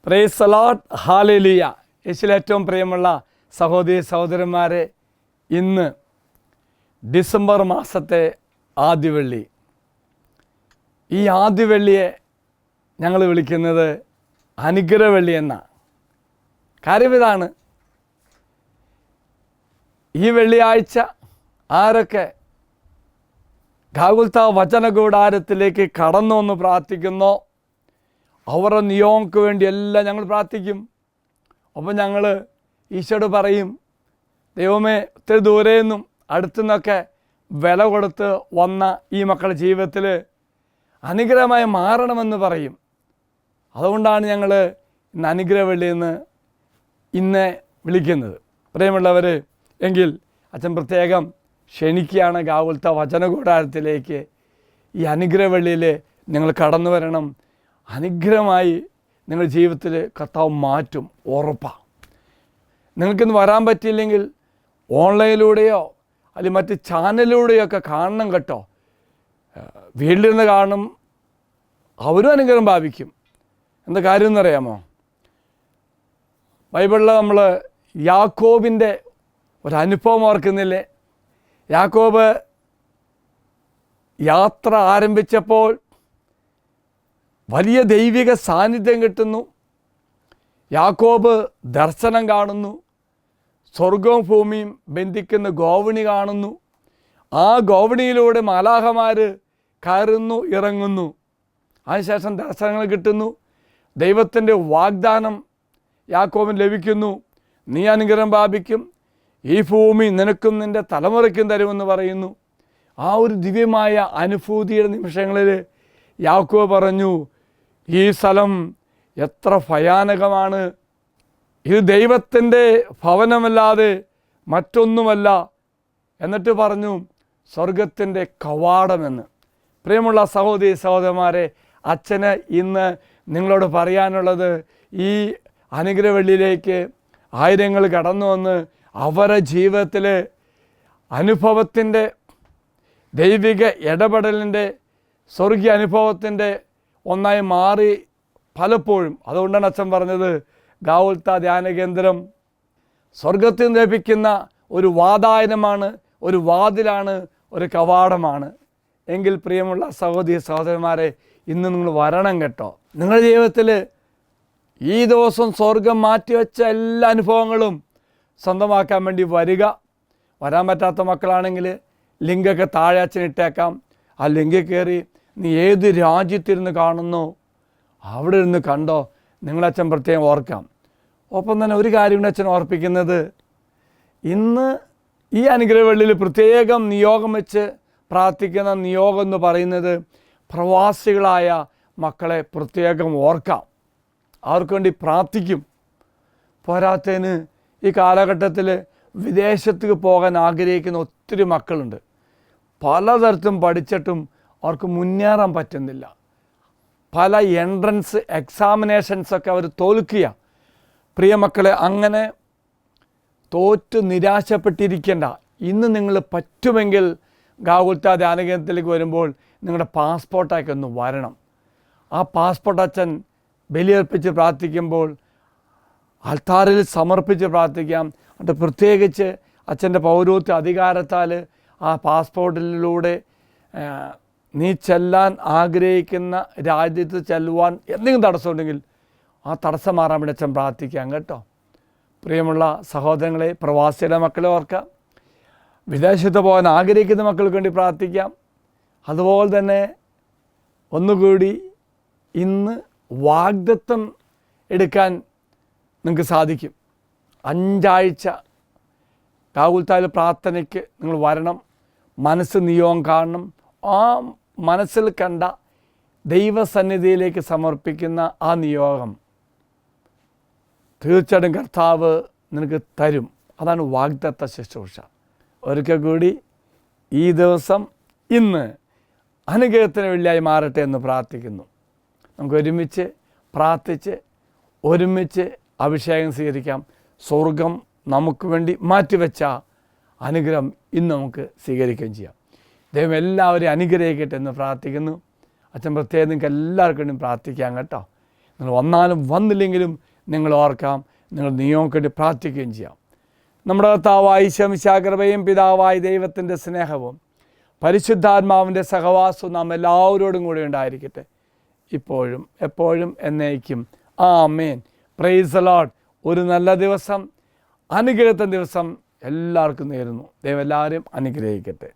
Price the Lord, hallelujah. യേശുവിൽ ഏറ്റവും പ്രിയമുള്ള സഹോദരി സഹോദരന്മാരെ, ഇന്ന് ഡിസംബർ മാസത്തെ ആദ്യ വെള്ളി. ഈ ആദ്യ വെള്ളിയെ ഞങ്ങൾ വിളിക്കുന്നത് അനുഗ്രഹവെള്ളി എന്നാണ്. കാര്യം ഇതാണ്, ഈ വെള്ളിയാഴ്ച ആരൊക്കെ ഗാഗുൽത്ത വചനകൂടാരത്തിലേക്ക് കടന്നു വന്ന് പ്രാർത്ഥിക്കുന്നോ അവരുടെ നിയോഗങ്ങൾക്ക് വേണ്ടി എല്ലാം ഞങ്ങൾ പ്രാർത്ഥിക്കും. അപ്പം ഞങ്ങൾ ഈശോയോട് പറയും, ദൈവമേ, ഒത്തിരി ദൂരെ നിന്നും അടുത്തു നിന്നൊക്കെ വില കൊടുത്ത് വന്ന ഈ മക്കളുടെ ജീവിതത്തിൽ അനുഗ്രഹമായി മാറണമെന്ന് പറയും. അതുകൊണ്ടാണ് ഞങ്ങൾ ഇന്ന് അനുഗ്രഹവെള്ളി എന്ന് ഇന്ന് വിളിക്കുന്നത്. പ്രിയമുള്ളവർ, എങ്കിൽ അച്ഛൻ പ്രത്യേകം ക്ഷണിക്കുകയാണ് ഗാഗുൽത്ത വചനകൂടാരത്തിലേക്ക്. ഈ അനുഗ്രഹവെള്ളിയിൽ നിങ്ങൾ കടന്നു വരണം. അനുഗ്രഹമായി നിങ്ങളുടെ ജീവിതത്തിൽ കർത്താവ് മാറ്റും, ഉറപ്പാണ്. നിങ്ങൾക്കിന്ന് വരാൻ പറ്റിയില്ലെങ്കിൽ ഓൺലൈനിലൂടെയോ അല്ലെങ്കിൽ മറ്റ് ചാനലിലൂടെയോ ഒക്കെ കാണണം കേട്ടോ. വീട്ടിലിരുന്ന് കാണും, അവരും അനുഗ്രഹം ഭാവിക്കും. എന്താ കാര്യം എന്നറിയാമോ? ബൈബിളിൽ നമ്മൾ യാക്കോബിൻ്റെ ഒരനുഭവം ഓർക്കുന്നില്ലേ? യാക്കോബ് യാത്ര ആരംഭിച്ചപ്പോൾ വലിയ ദൈവിക സാന്നിധ്യം കിട്ടുന്നു. യാക്കോബ് ദർശനം കാണുന്നു, സ്വർഗവും ഭൂമിയും ബന്ധിക്കുന്ന ഗോവണി കാണുന്നു. ആ ഗോവണിയിലൂടെ മാലാഖമാർ കയറുന്നു, ഇറങ്ങുന്നു. അതിനുശേഷം ദർശനങ്ങൾ കിട്ടുന്നു. ദൈവത്തിൻ്റെ വാഗ്ദാനം യാക്കോബിന് ലഭിക്കുന്നു. നീ അനുഗ്രഹം പ്രാപിക്കും, ഈ ഭൂമി നിനക്കും നിൻ്റെ തലമുറയ്ക്കും തരുമെന്ന് പറയുന്നു. ആ ഒരു ദിവ്യമായ അനുഭൂതിയുടെ നിമിഷങ്ങളിൽ യാക്കോബ് പറഞ്ഞു, ഈ സ്ഥലം എത്ര ഭയാനകമാണ്, ഇത് ദൈവത്തിൻ്റെ ഭവനമല്ലാതെ മറ്റൊന്നുമല്ല. എന്നിട്ട് പറഞ്ഞു, സ്വർഗത്തിൻ്റെ കവാടമെന്ന്. പ്രിയമുള്ള സഹോദരി സഹോദരന്മാരെ, അച്ഛന് ഇന്ന് നിങ്ങളോട് പറയാനുള്ളത്, ഈ അനുഗ്രഹവെള്ളിയിലേക്ക് ആയിരങ്ങൾ കടന്നു വന്ന് അവരുടെ ജീവിതത്തിൽ അനുഭവത്തിൻ്റെ, ദൈവിക ഇടപെടലിൻ്റെ, സ്വർഗീയ അനുഭവത്തിൻ്റെ ഒന്നായി മാറി പലപ്പോഴും. അതുകൊണ്ടാണ് അച്ഛൻ പറഞ്ഞത്, ഗാഗുൽത്ത ധ്യാന കേന്ദ്രം സ്വർഗത്തിൽ നിന്ന് ലഭിക്കുന്ന ഒരു വാതായനമാണ്, ഒരു വാതിലാണ്, ഒരു കവാടമാണ്. എങ്കിൽ പ്രിയമുള്ള സഹോദരി സഹോദരന്മാരെ, ഇന്ന് നിങ്ങൾ വരണം കേട്ടോ. നിങ്ങളുടെ ജീവിതത്തിൽ ഈ ദിവസം സ്വർഗം മാറ്റിവെച്ച എല്ലാ അനുഭവങ്ങളും സ്വന്തമാക്കാൻ വേണ്ടി വരിക. വരാൻ പറ്റാത്ത മക്കളാണെങ്കിൽ ലിങ്കൊക്കെ താഴെ അച്ഛൻ ഇട്ടേക്കാം. ആ ലിങ്കിൽ കയറി നീ ഏത് രാജ്യത്തിരുന്ന് കാണുന്നോ അവിടെ ഇരുന്ന് കണ്ടോ. നിങ്ങളച്ഛൻ പ്രത്യേകം ഓർക്കാം. ഒപ്പം തന്നെ ഒരു കാര്യം കൂടെ അച്ഛൻ ഓർപ്പിക്കുന്നത്, ഇന്ന് ഈ അനുഗ്രഹവെള്ളിയിൽ പ്രത്യേകം നിയോഗം വെച്ച് പ്രാർത്ഥിക്കുന്ന നിയോഗം എന്ന് പറയുന്നത് പ്രവാസികളായ മക്കളെ പ്രത്യേകം ഓർക്കാം. അവർക്ക് വേണ്ടി പ്രാർത്ഥിക്കും. പോരാത്തതിന് ഈ കാലഘട്ടത്തിൽ വിദേശത്തേക്ക് പോകാൻ ആഗ്രഹിക്കുന്ന ഒത്തിരി മക്കളുണ്ട്. പലതരത്തിലും പഠിച്ചിട്ടും അവർക്ക് മുന്നേറാൻ പറ്റുന്നില്ല. പല എൻട്രൻസ് എക്സാമിനേഷൻസൊക്കെ അവർ തോൽക്കുക. പ്രിയ മക്കളെ, അങ്ങനെ തോറ്റ് നിരാശപ്പെട്ടിരിക്കേണ്ട. ഇന്ന് നിങ്ങൾ പറ്റുമെങ്കിൽ ഗാഗുൽത്ത ധ്യാനകേന്ദ്രത്തിലേക്ക് വരുമ്പോൾ നിങ്ങളുടെ പാസ്പോർട്ടൊക്കെ ഒന്ന് വരണം. ആ പാസ്പോർട്ട് അച്ഛൻ ബലിയർപ്പിച്ച് പ്രാർത്ഥിക്കുമ്പോൾ അൾത്താറിൽ സമർപ്പിച്ച് പ്രാർത്ഥിക്കാം. അത് പ്രത്യേകിച്ച് അച്ഛൻ്റെ പൗരോഹിത്യ അധികാരത്താൽ ആ പാസ്പോർട്ടിലൂടെ നീ ചെല്ലാൻ ആഗ്രഹിക്കുന്ന രാജ്യത്ത് ചെല്ലുവാൻ എന്തെങ്കിലും തടസ്സമുണ്ടെങ്കിൽ ആ തടസ്സം മാറാൻ വേണ്ടി അച്ഛൻ പ്രാർത്ഥിക്കാം കേട്ടോ. പ്രിയമുള്ള സഹോദരങ്ങളെ, പ്രവാസിയുടെ മക്കളെ ഓർക്കാം. വിദേശത്ത് പോകാൻ ആഗ്രഹിക്കുന്ന മക്കൾക്ക് വേണ്ടി പ്രാർത്ഥിക്കാം. അതുപോലെ തന്നെ ഒന്നുകൂടി ഇന്ന് വാഗ്ദത്തം എടുക്കാൻ നിങ്ങൾക്ക് സാധിക്കും. 5 ആഴ്ച ഗാഗുൽത്തായിൽ പ്രാർത്ഥനയ്ക്ക് നിങ്ങൾ വരണം. മനസ്സ് നിയോഗം കാണണം. ആ മനസ്സിൽ കണ്ട ദൈവസന്നിധിയിലേക്ക് സമർപ്പിക്കുന്ന ആ നിയോഗം തീർച്ചയായിട്ടും കർത്താവ് നിനക്ക് തരും. അതാണ് വാഗ്ദത്ത ശുശ്രൂഷ. ഒരിക്കൽ കൂടി ഈ ദിവസം ഇന്ന് അനുഗ്രഹത്തിന് വെള്ളിയായി മാറട്ടെ എന്ന് പ്രാർത്ഥിക്കുന്നു. നമുക്ക് ഒരുമിച്ച് പ്രാർത്ഥിച്ച് ഒരുമിച്ച് അഭിഷേകം സ്വീകരിക്കാം. സ്വർഗം നമുക്ക് വേണ്ടി മാറ്റിവെച്ച അനുഗ്രഹം ഇന്ന് നമുക്ക് സ്വീകരിക്കുകയും ചെയ്യാം. ദൈവം എല്ലാവരെയും അനുഗ്രഹിക്കട്ടെ എന്ന് പ്രാർത്ഥിക്കുന്നു. അച്ഛൻ പ്രത്യേകം നിങ്ങൾക്ക് എല്ലാവർക്കും വേണ്ടി പ്രാർത്ഥിക്കാം കേട്ടോ. നിങ്ങൾ വന്നാലും വന്നില്ലെങ്കിലും നിങ്ങൾ ഓർക്കാം, നിങ്ങൾ നിയോഗങ്ങൾക്ക് വേണ്ടി പ്രാർത്ഥിക്കുകയും ചെയ്യാം. നമ്മുടെ കർത്താവായ ശംശാകൃപയും പിതാവായ ദൈവത്തിൻ്റെ സ്നേഹവും പരിശുദ്ധാത്മാവിൻ്റെ സഹവാസവും നാം എല്ലാവരോടും കൂടി ഉണ്ടായിരിക്കട്ടെ, ഇപ്പോഴും എപ്പോഴും എന്നേക്കും. ആമേൻ. Praise the Lord. ഒരു നല്ല ദിവസം, അനുഗ്രഹത്തിൻ്റെ ദിവസം എല്ലാവർക്കും നേരുന്നു. ദൈവം എല്ലാവരും അനുഗ്രഹിക്കട്ടെ.